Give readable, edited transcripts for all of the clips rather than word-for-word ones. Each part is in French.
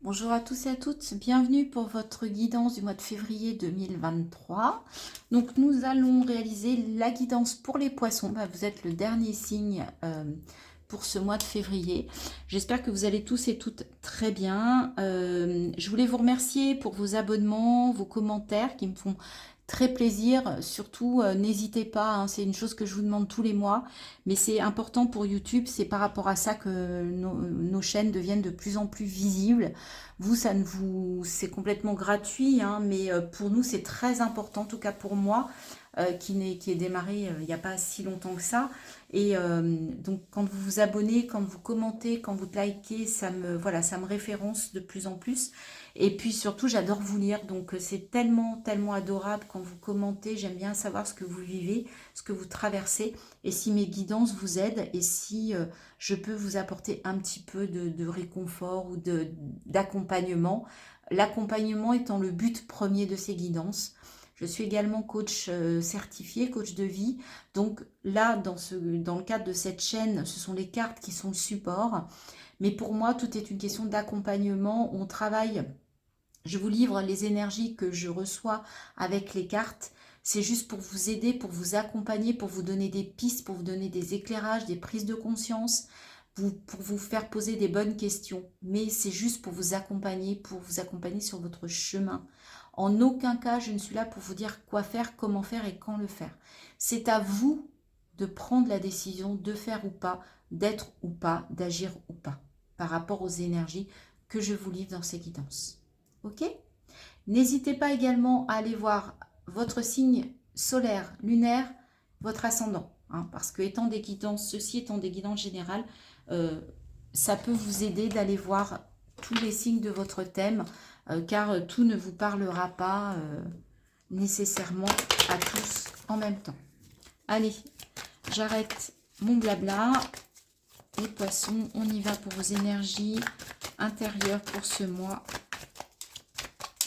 Bonjour à tous et à toutes, bienvenue pour votre guidance du mois de février 2023. Donc nous allons réaliser la guidance pour les poissons. Vous êtes le dernier signe pour ce mois de février. J'espère que vous allez tous et toutes très bien. Je voulais vous remercier pour vos abonnements, vos commentaires qui me font très plaisir. Surtout, n'hésitez pas, hein, c'est une chose que je vous demande tous les mois, mais c'est important pour YouTube, c'est par rapport à ça que nos chaînes deviennent de plus en plus visibles. Vous, c'est complètement gratuit, hein, mais pour nous, c'est très important, en tout cas pour moi, qui est démarré il n'y a pas si longtemps que ça. Et donc, quand vous vous abonnez, quand vous commentez, quand vous likez, voilà, ça me référence de plus en plus. Et puis surtout, j'adore vous lire, donc c'est tellement, tellement adorable quand vous commentez. J'aime bien savoir ce que vous vivez, ce que vous traversez, et si mes guidances vous aident, et si je peux vous apporter un petit peu de réconfort ou d'accompagnement. L'accompagnement étant le but premier de ces guidances. Je suis également coach certifié, coach de vie. Donc là, dans le cadre de cette chaîne, ce sont les cartes qui sont le support. Mais pour moi, tout est une question d'accompagnement. On travaille, je vous livre les énergies que je reçois avec les cartes. C'est juste pour vous aider, pour vous accompagner, pour vous donner des pistes, pour vous donner des éclairages, des prises de conscience, pour vous faire poser des bonnes questions. Mais c'est juste pour vous accompagner sur votre chemin. En aucun cas, je ne suis là pour vous dire quoi faire, comment faire et quand le faire. C'est à vous de prendre la décision de faire ou pas, d'être ou pas, d'agir ou pas, par rapport aux énergies que je vous livre dans ces guidances. Ok? N'hésitez pas également à aller voir votre signe solaire, lunaire, votre ascendant, hein, parce que étant des guidances, ceci étant des guidances générales, ça peut vous aider d'aller voir tous les signes de votre thème, car tout ne vous parlera pas nécessairement à tous en même temps. Allez, j'arrête mon blabla. Les poissons, on y va pour vos énergies intérieures pour ce mois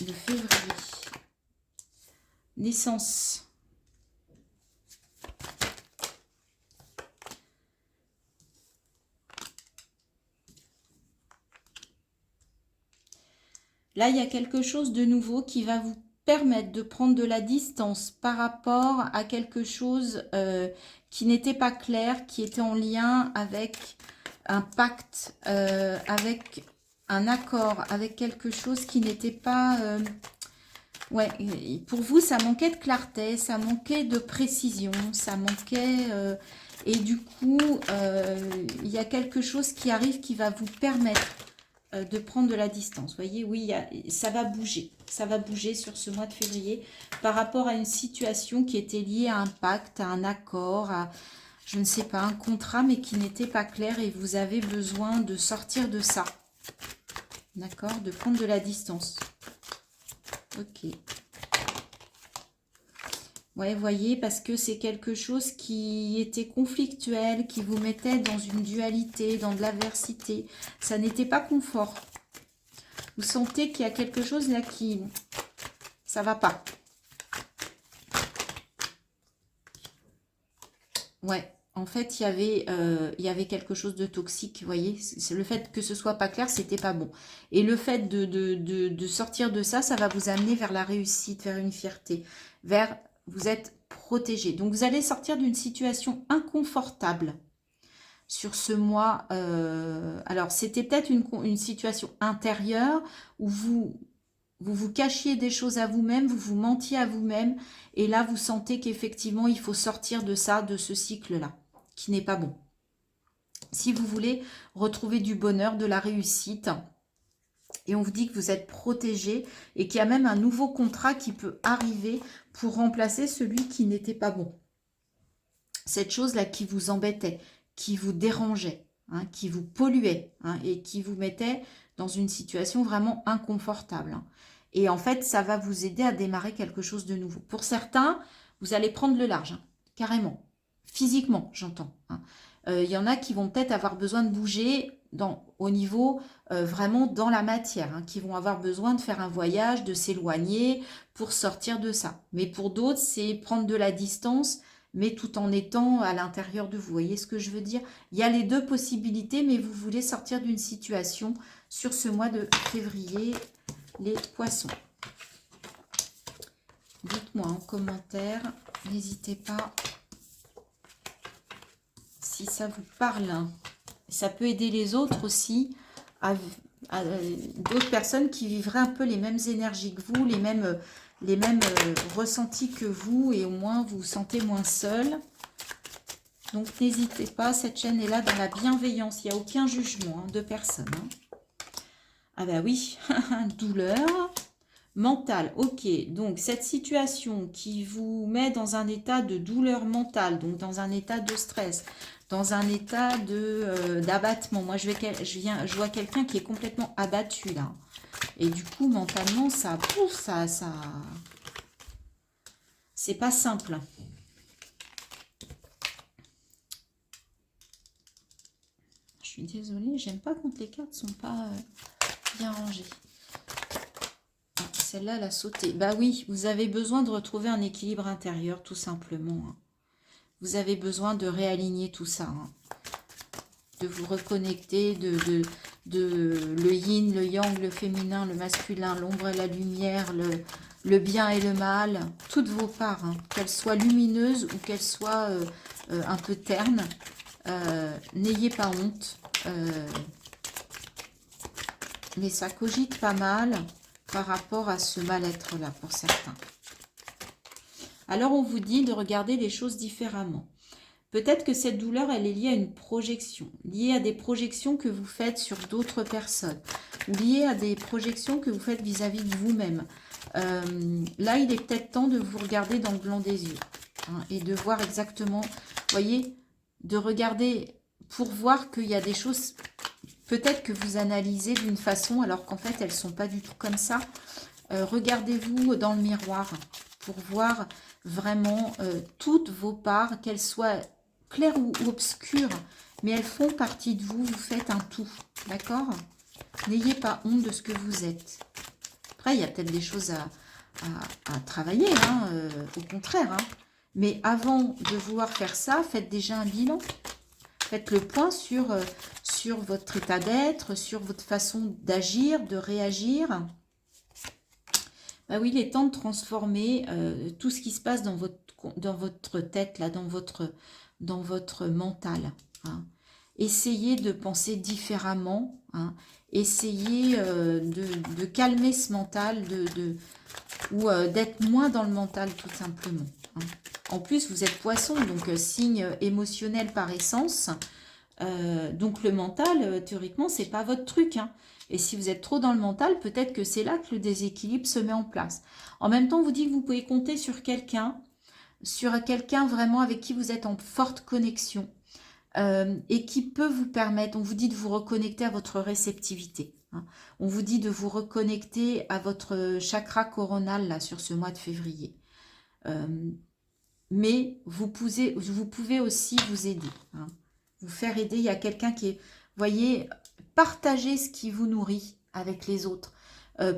de février. Naissance. Là, il y a quelque chose de nouveau qui va vous permettre de prendre de la distance par rapport à quelque chose qui n'était pas clair, qui était en lien avec un pacte, avec un accord, avec quelque chose qui n'était pas... ouais, pour vous, ça manquait de clarté, ça manquait de précision, ça manquait... et du coup, il y a quelque chose qui arrive qui va vous permettre de prendre de la distance. Vous voyez, oui, ça va bouger. Ça va bouger sur ce mois de février par rapport à une situation qui était liée à un pacte, à un accord, à, je ne sais pas, un contrat, mais qui n'était pas clair et vous avez besoin de sortir de ça. D'accord? De prendre de la distance. Ok. Ouais, voyez, parce que c'est quelque chose qui était conflictuel, qui vous mettait dans une dualité, dans de l'aversité. Ça n'était pas confort. Vous sentez qu'il y a quelque chose là qui... ça va pas. Ouais, en fait, il y avait quelque chose de toxique, vous voyez. C'est le fait que ce soit pas clair, c'était pas bon. Et le fait de sortir de ça, ça va vous amener vers la réussite, vers une fierté, vers... vous êtes protégé. Donc, vous allez sortir d'une situation inconfortable sur ce mois. Alors, c'était peut-être une situation intérieure où vous cachiez des choses à vous-même, vous vous mentiez à vous-même, et là, vous sentez qu'effectivement, il faut sortir de ça, de ce cycle-là, qui n'est pas bon. Si vous voulez retrouver du bonheur, de la réussite, et on vous dit que vous êtes protégé, et qu'il y a même un nouveau contrat qui peut arriver pour remplacer celui qui n'était pas bon. Cette chose-là qui vous embêtait, qui vous dérangeait, hein, qui vous polluait, hein, et qui vous mettait dans une situation vraiment inconfortable. Hein. Et en fait, ça va vous aider à démarrer quelque chose de nouveau. Pour certains, vous allez prendre le large, hein, carrément. Physiquement, j'entends. Hein. Y en a qui vont peut-être avoir besoin de bouger au niveau vraiment dans la matière, hein, qui vont avoir besoin de faire un voyage, de s'éloigner pour sortir de ça. Mais pour d'autres, c'est prendre de la distance, mais tout en étant à l'intérieur de vous. Vous voyez ce que je veux dire? Il y a les deux possibilités, mais vous voulez sortir d'une situation sur ce mois de février, les poissons. Dites-moi en commentaire, n'hésitez pas si ça vous parle. Ça peut aider les autres aussi, à d'autres personnes qui vivraient un peu les mêmes énergies que vous, les mêmes ressentis que vous, et au moins vous vous sentez moins seul. Donc n'hésitez pas, cette chaîne est là dans la bienveillance, il n'y a aucun jugement de personne. Ah bah oui, douleur mentale, ok. Donc cette situation qui vous met dans un état de douleur mentale, donc dans un état de stress, dans un état d'abattement. Moi je vois quelqu'un qui est complètement abattu là. Et du coup mentalement ça c'est pas simple. Je suis désolée, j'aime pas quand les cartes sont pas bien rangées. Ah, celle-là, elle a sauté. Bah oui, vous avez besoin de retrouver un équilibre intérieur, tout simplement. Vous avez besoin de réaligner tout ça. De vous reconnecter, de le yin, le yang, le féminin, le masculin, l'ombre et la lumière, le bien et le mal, toutes vos parts, qu'elles soient lumineuses ou qu'elles soient un peu ternes. N'ayez pas honte. Mais ça cogite pas mal par rapport à ce mal-être là pour certains. Alors on vous dit de regarder les choses différemment. Peut-être que cette douleur, elle est liée à une projection, liée à des projections que vous faites sur d'autres personnes, ou liée à des projections que vous faites vis-à-vis de vous-même. Là, il est peut-être temps de vous regarder dans le blanc des yeux, et de voir exactement, vous voyez, de regarder pour voir qu'il y a des choses, peut-être que vous analysez d'une façon, alors qu'en fait, elles ne sont pas du tout comme ça. Regardez-vous dans le miroir pour voir vraiment toutes vos parts, qu'elles soient claires ou obscures, mais elles font partie de vous, vous faites un tout, d'accord? N'ayez pas honte de ce que vous êtes. Après, il y a peut-être des choses à travailler, au contraire. Mais avant de vouloir faire ça, faites déjà un bilan. Faites le point sur votre état d'être, sur votre façon d'agir, de réagir. Bah oui, il est temps de transformer tout ce qui se passe dans votre tête, là, dans votre mental. Essayez de penser différemment. Essayez de calmer ce mental, ou d'être moins dans le mental, tout simplement. En plus, vous êtes poisson, donc signe émotionnel par essence. Donc le mental, théoriquement, c'est pas votre truc. Et si vous êtes trop dans le mental, peut-être que c'est là que le déséquilibre se met en place. En même temps, on vous dit que vous pouvez compter sur quelqu'un vraiment avec qui vous êtes en forte connexion, et qui peut vous permettre, on vous dit de vous reconnecter à votre réceptivité. On vous dit de vous reconnecter à votre chakra coronal là, sur ce mois de février. Mais vous pouvez aussi vous aider. Vous faire aider. Il y a quelqu'un qui est, voyez, partagez ce qui vous nourrit avec les autres,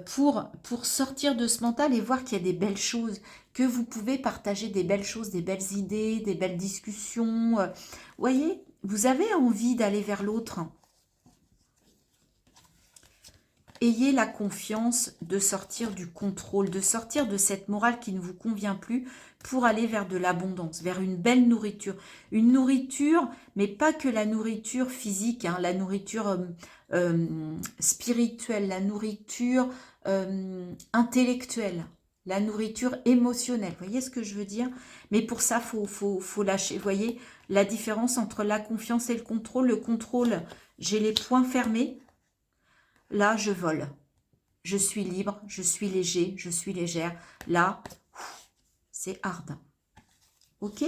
pour sortir de ce mental et voir qu'il y a des belles choses, que vous pouvez partager des belles choses, des belles idées, des belles discussions. Voyez, vous avez envie d'aller vers l'autre. Ayez la confiance de sortir du contrôle, de sortir de cette morale qui ne vous convient plus pour aller vers de l'abondance, vers une belle nourriture. Une nourriture, mais pas que la nourriture physique, la nourriture spirituelle, la nourriture intellectuelle, la nourriture émotionnelle. Vous voyez ce que je veux dire? Mais pour ça, faut lâcher. Vous voyez la différence entre la confiance et le contrôle? Le contrôle, j'ai les poings fermés. Là, je vole. Je suis libre, je suis léger, je suis légère. Là, c'est hard. Ok?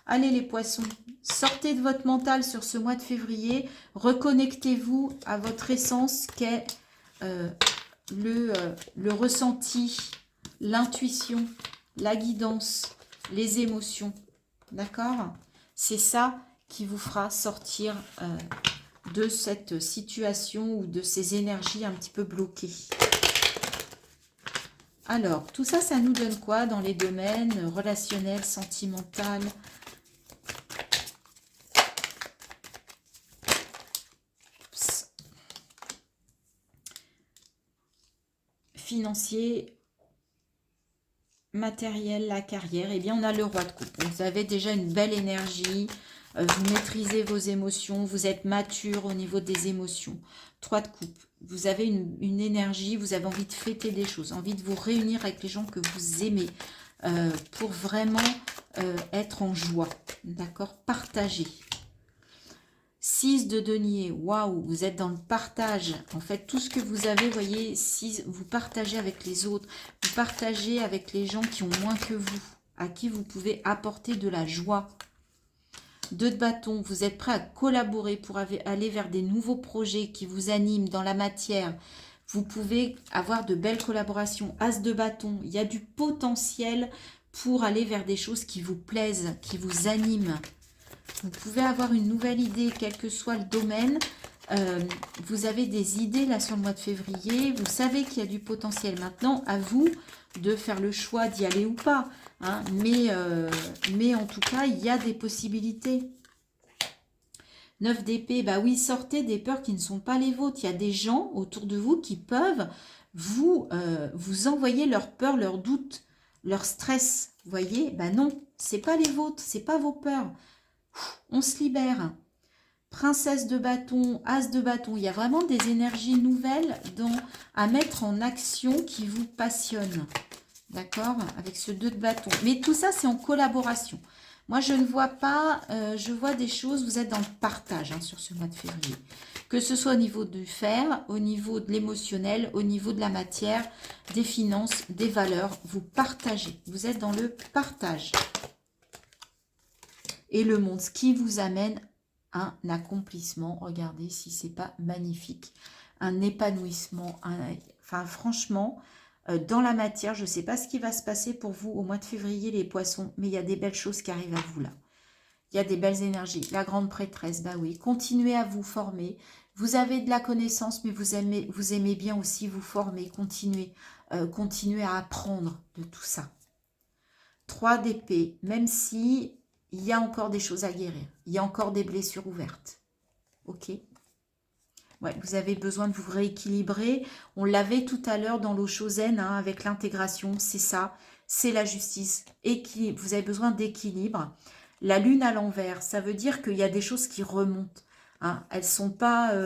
Allez les poissons, sortez de votre mental sur ce mois de février. Reconnectez-vous à votre essence qu'est le ressenti, l'intuition, la guidance, les émotions. D'accord? C'est ça qui vous fera sortir de cette situation ou de ces énergies un petit peu bloquées. Alors, tout ça, ça nous donne quoi dans les domaines relationnels, sentimental, financier, matériel, la carrière? Eh bien, on a le roi de coupe. Vous avez déjà une belle énergie. Vous maîtrisez vos émotions. Vous êtes mature au niveau des émotions. 3 de coupe. Vous avez une énergie. Vous avez envie de fêter des choses. Envie de vous réunir avec les gens que vous aimez. Pour vraiment être en joie. D'accord? Partager. 6 de denier, waouh, vous êtes dans le partage. En fait, tout ce que vous avez, vous voyez, si vous partagez avec les autres, vous partagez avec les gens qui ont moins que vous, à qui vous pouvez apporter de la joie. 2 de bâton, vous êtes prêt à collaborer pour aller vers des nouveaux projets qui vous animent dans la matière. Vous pouvez avoir de belles collaborations. As de bâton, il y a du potentiel pour aller vers des choses qui vous plaisent, qui vous animent. Vous pouvez avoir une nouvelle idée, quel que soit le domaine. Vous avez des idées là sur le mois de février. Vous savez qu'il y a du potentiel. Maintenant, à vous de faire le choix d'y aller ou pas. Hein. Mais en tout cas, il y a des possibilités. 9 d'épée, bah oui, sortez des peurs qui ne sont pas les vôtres. Il y a des gens autour de vous qui peuvent vous envoyer leurs peurs, leurs doutes, leur stress. Vous voyez, bah non, c'est pas les vôtres, c'est pas vos peurs. On se libère. Princesse de bâton, as de bâton. Il y a vraiment des énergies nouvelles à mettre en action qui vous passionnent. D'accord? Avec ce 2 de bâton. Mais tout ça, c'est en collaboration. Moi, je ne vois pas, je vois des choses, vous êtes dans le partage hein, sur ce mois de février. Que ce soit au niveau du faire, au niveau de l'émotionnel, au niveau de la matière, des finances, des valeurs, vous partagez. Vous êtes dans le partage. Et le monde, ce qui vous amène un accomplissement. Regardez si c'est pas magnifique. Un épanouissement. Enfin, franchement, dans la matière, je ne sais pas ce qui va se passer pour vous au mois de février, les poissons, mais il y a des belles choses qui arrivent à vous là. Il y a des belles énergies. La grande prêtresse, bah oui. Continuez à vous former. Vous avez de la connaissance, mais vous aimez bien aussi vous former. Continuez à apprendre de tout ça. 3 d'épée, même si il y a encore des choses à guérir. Il y a encore des blessures ouvertes. Ok? Ouais, vous avez besoin de vous rééquilibrer. On l'avait tout à l'heure dans l'eau Chosen hein, avec l'intégration. C'est ça. C'est la justice. Vous avez besoin d'équilibre. La lune à l'envers, ça veut dire qu'il y a des choses qui remontent. Hein. Elles ne sont pas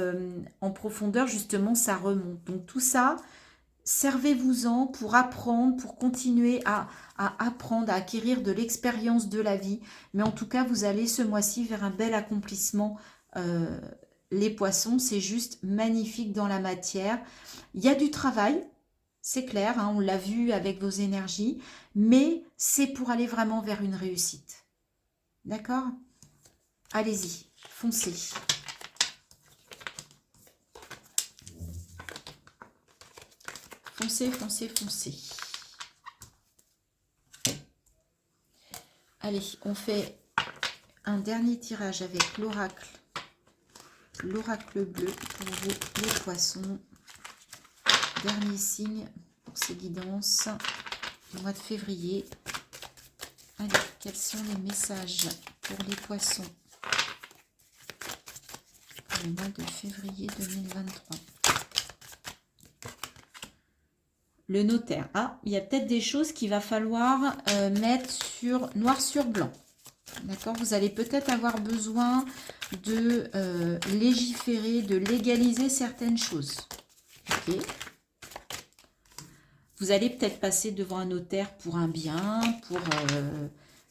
en profondeur, justement, ça remonte. Donc tout ça, servez-vous-en pour apprendre, pour continuer à apprendre, à acquérir de l'expérience de la vie. Mais en tout cas, vous allez ce mois-ci vers un bel accomplissement. Les poissons, c'est juste magnifique dans la matière. Il y a du travail, c'est clair, hein, on l'a vu avec vos énergies, mais c'est pour aller vraiment vers une réussite. D'accord? Allez-y, foncez. Foncez, foncez, foncez. Allez, on fait un dernier tirage avec l'oracle. L'oracle bleu pour vous, les poissons. Dernier signe pour ces guidances du mois de février. Allez, quels sont les messages pour les poissons pour le mois de février 2023? Le notaire. Ah, il y a peut-être des choses qu'il va falloir mettre noir sur blanc. D'accord? Vous allez peut-être avoir besoin de légiférer, de légaliser certaines choses. Ok? Vous allez peut-être passer devant un notaire pour un bien,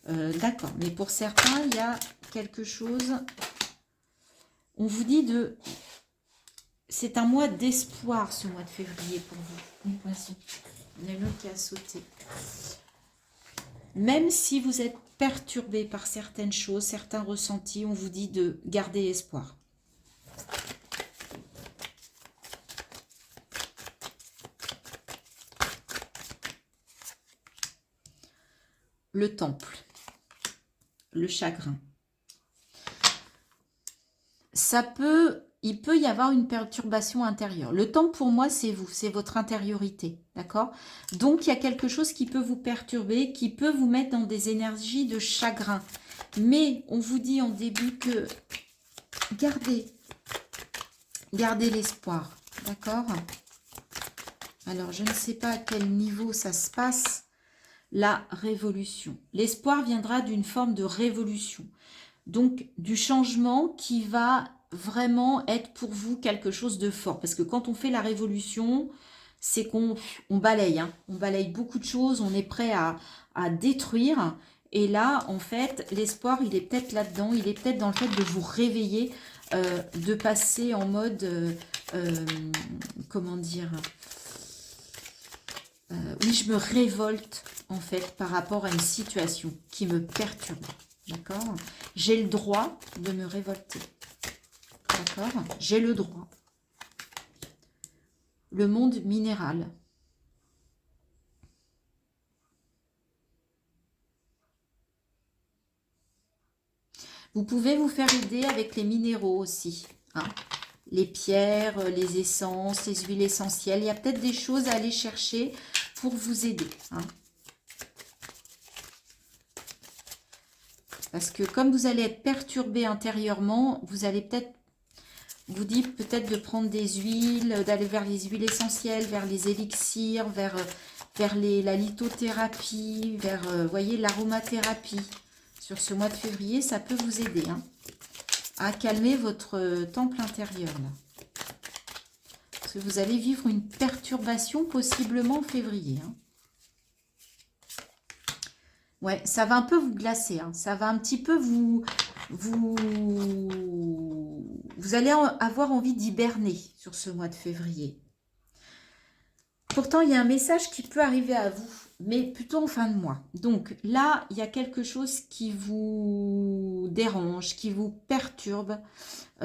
d'accord. Mais pour certains, il y a quelque chose... On vous dit de... C'est un mois d'espoir, ce mois de février pour vous, les poissons. Il y en a l'autre qui a sauté. Même si vous êtes perturbé par certaines choses, certains ressentis, on vous dit de garder espoir. Le temple, le chagrin. Ça peut il peut y avoir une perturbation intérieure. Le temps pour moi, c'est vous, c'est votre intériorité, d'accord? Donc, il y a quelque chose qui peut vous perturber, qui peut vous mettre dans des énergies de chagrin. Mais on vous dit en début que gardez l'espoir, d'accord? Alors, je ne sais pas à quel niveau ça se passe, la révolution. L'espoir viendra d'une forme de révolution. Donc, du changement qui va vraiment être pour vous quelque chose de fort. Parce que quand on fait la révolution, c'est qu'on balaye. Hein. On balaye beaucoup de choses, on est prêt à détruire. Et là, en fait, l'espoir, il est peut-être là-dedans. Il est peut-être dans le fait de vous réveiller, de passer en mode... comment dire oui, je me révolte, en fait, par rapport à une situation qui me perturbe. D'accord? J'ai le droit de me révolter. D'accord? J'ai le droit. Le monde minéral. Vous pouvez vous faire aider avec les minéraux aussi. Hein? Les pierres, les essences, les huiles essentielles. Il y a peut-être des choses à aller chercher pour vous aider. Hein? Parce que comme vous allez être perturbé intérieurement, vous allez peut-être, vous dites peut-être de prendre des huiles, d'aller vers les huiles essentielles, vers les élixirs, vers la lithothérapie, vers, voyez, l'aromathérapie. Sur ce mois de février, ça peut vous aider hein, à calmer votre temple intérieur. Là. Parce que vous allez vivre une perturbation possiblement en février. Hein. Ouais, ça va un peu vous glacer. Hein. Ça va un petit peu vous allez avoir envie d'hiberner sur ce mois de février. Pourtant, il y a un message qui peut arriver à vous, mais plutôt en fin de mois. Donc là, il y a quelque chose qui vous dérange, qui vous perturbe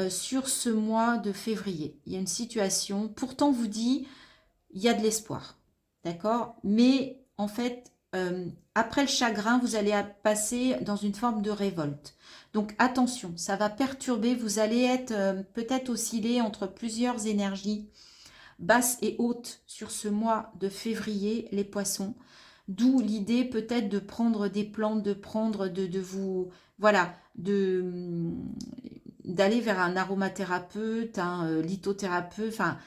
sur ce mois de février. Il y a une situation, pourtant vous dit, il y a de l'espoir, d'accord? Mais en fait, après le chagrin, vous allez passer dans une forme de révolte. Donc attention, ça va perturber, vous allez être peut-être osciller entre plusieurs énergies, basse et haute sur ce mois de février, les poissons. D'où l'idée peut-être de prendre des plantes, de vous, voilà, d'aller vers un aromathérapeute, un lithothérapeute, enfin,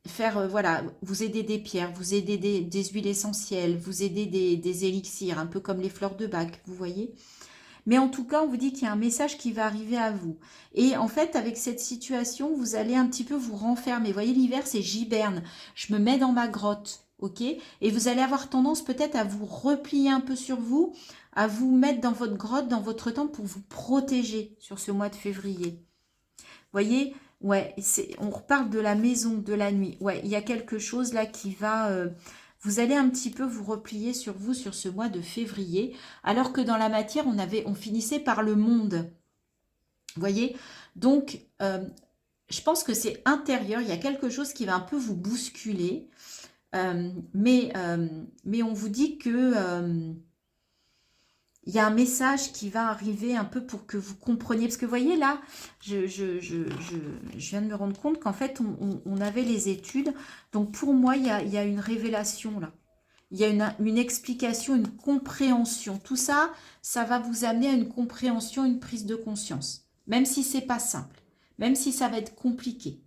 faire, voilà, vous aider des pierres, vous aider des huiles essentielles, vous aider des élixirs, un peu comme les fleurs de bac, vous voyez. Mais en tout cas, on vous dit qu'il y a un message qui va arriver à vous. Et en fait, avec cette situation, vous allez un petit peu vous renfermer. Vous voyez, l'hiver, c'est j'hiberne. Je me mets dans ma grotte, ok? Et vous allez avoir tendance peut-être à vous replier un peu sur vous, à vous mettre dans votre grotte, dans votre temple pour vous protéger sur ce mois de février. Vous voyez, ouais, on reparle de la maison, de la nuit. Ouais, il y a quelque chose là qui va... vous allez un petit peu vous replier sur vous sur ce mois de février, alors que dans la matière, on finissait par le monde. Vous voyez? Donc, je pense que c'est intérieur, il y a quelque chose qui va un peu vous bousculer, mais on vous dit que il y a un message qui va arriver un peu pour que vous compreniez. Parce que vous voyez là, je viens de me rendre compte qu'en fait, on avait les études. Donc pour moi, il y a une révélation là. Il y a une explication, une compréhension. Tout ça, ça va vous amener à une compréhension, une prise de conscience. Même si c'est pas simple. Même si ça va être compliqué.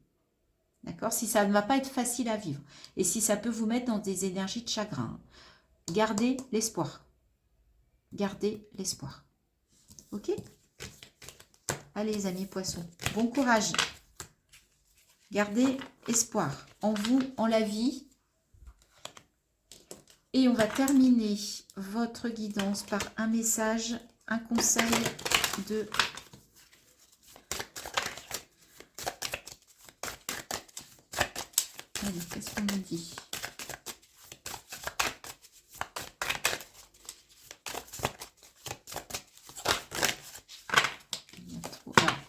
D'accord? Si ça ne va pas être facile à vivre. Et si ça peut vous mettre dans des énergies de chagrin. Gardez l'espoir. Gardez l'espoir. Ok? Allez les amis poissons, bon courage. Gardez espoir en vous, en la vie. Et on va terminer votre guidance par un message, un conseil de... Allez, qu'est-ce qu'on nous dit ?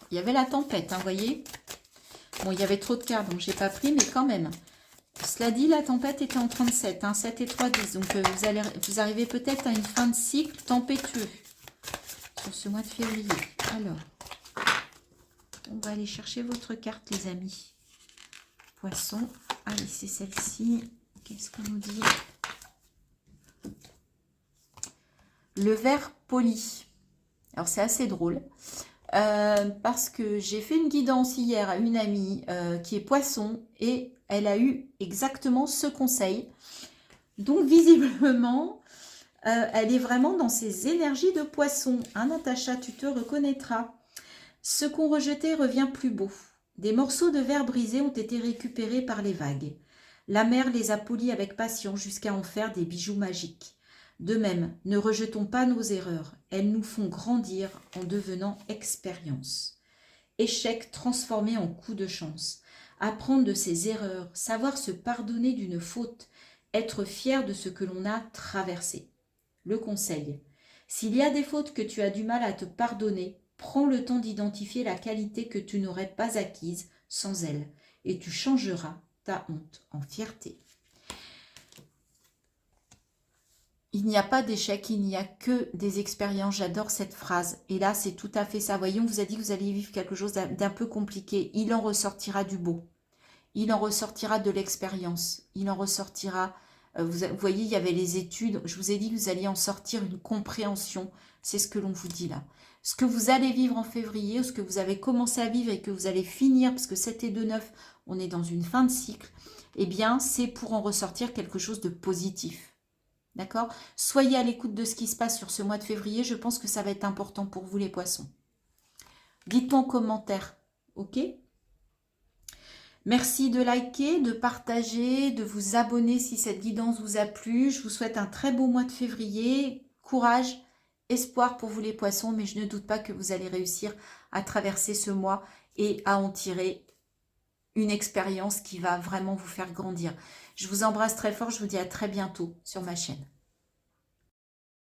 Il y avait la tempête, hein, vous voyez. Bon, il y avait trop de cartes, donc j'ai pas pris, mais quand même. Cela dit, la tempête était en 37, hein, 7 et 3, 10. Donc, vous arrivez peut-être à une fin de cycle tempétueux sur ce mois de février. Alors, On va aller chercher votre carte, les amis. Poisson. Allez, c'est celle-ci. Qu'est-ce qu'on nous dit? Le ver poli. Alors, c'est assez drôle. Parce que j'ai fait une guidance hier à une amie qui est poisson et elle a eu exactement ce conseil. Donc, visiblement, elle est vraiment dans ses énergies de poisson. Hein, Natacha, tu te reconnaîtras. Ce qu'on rejetait revient plus beau. Des morceaux de verre brisés ont été récupérés par les vagues. La mer les a polis avec passion jusqu'à en faire des bijoux magiques. De même, ne rejetons pas nos erreurs. Elles nous font grandir en devenant expérience. Échec transformé en coup de chance. Apprendre de ses erreurs, savoir se pardonner d'une faute, être fier de ce que l'on a traversé. Le conseil. S'il y a des fautes que tu as du mal à te pardonner, prends le temps d'identifier la qualité que tu n'aurais pas acquise sans elle et tu changeras ta honte en fierté. Il n'y a pas d'échec, il n'y a que des expériences. J'adore cette phrase. Et là, c'est tout à fait ça. Voyons, on vous a dit que vous alliez vivre quelque chose d'un peu compliqué. Il en ressortira du beau. Il en ressortira de l'expérience. Il en ressortira... Vous voyez, il y avait les études. Je vous ai dit que vous alliez en sortir une compréhension. C'est ce que l'on vous dit là. Ce que vous allez vivre en février, ou ce que vous avez commencé à vivre et que vous allez finir, parce que 7 et 2, 9, on est dans une fin de cycle, eh bien, c'est pour en ressortir quelque chose de positif. D'accord? Soyez à l'écoute de ce qui se passe sur ce mois de février. Je pense que ça va être important pour vous, les poissons. Dites-moi en commentaire. Ok? Merci de liker, de partager, de vous abonner si cette guidance vous a plu. Je vous souhaite un très beau mois de février. Courage, espoir pour vous les poissons, mais je ne doute pas que vous allez réussir à traverser ce mois et à en tirer une expérience qui va vraiment vous faire grandir. Je vous embrasse très fort, je vous dis à très bientôt sur ma chaîne.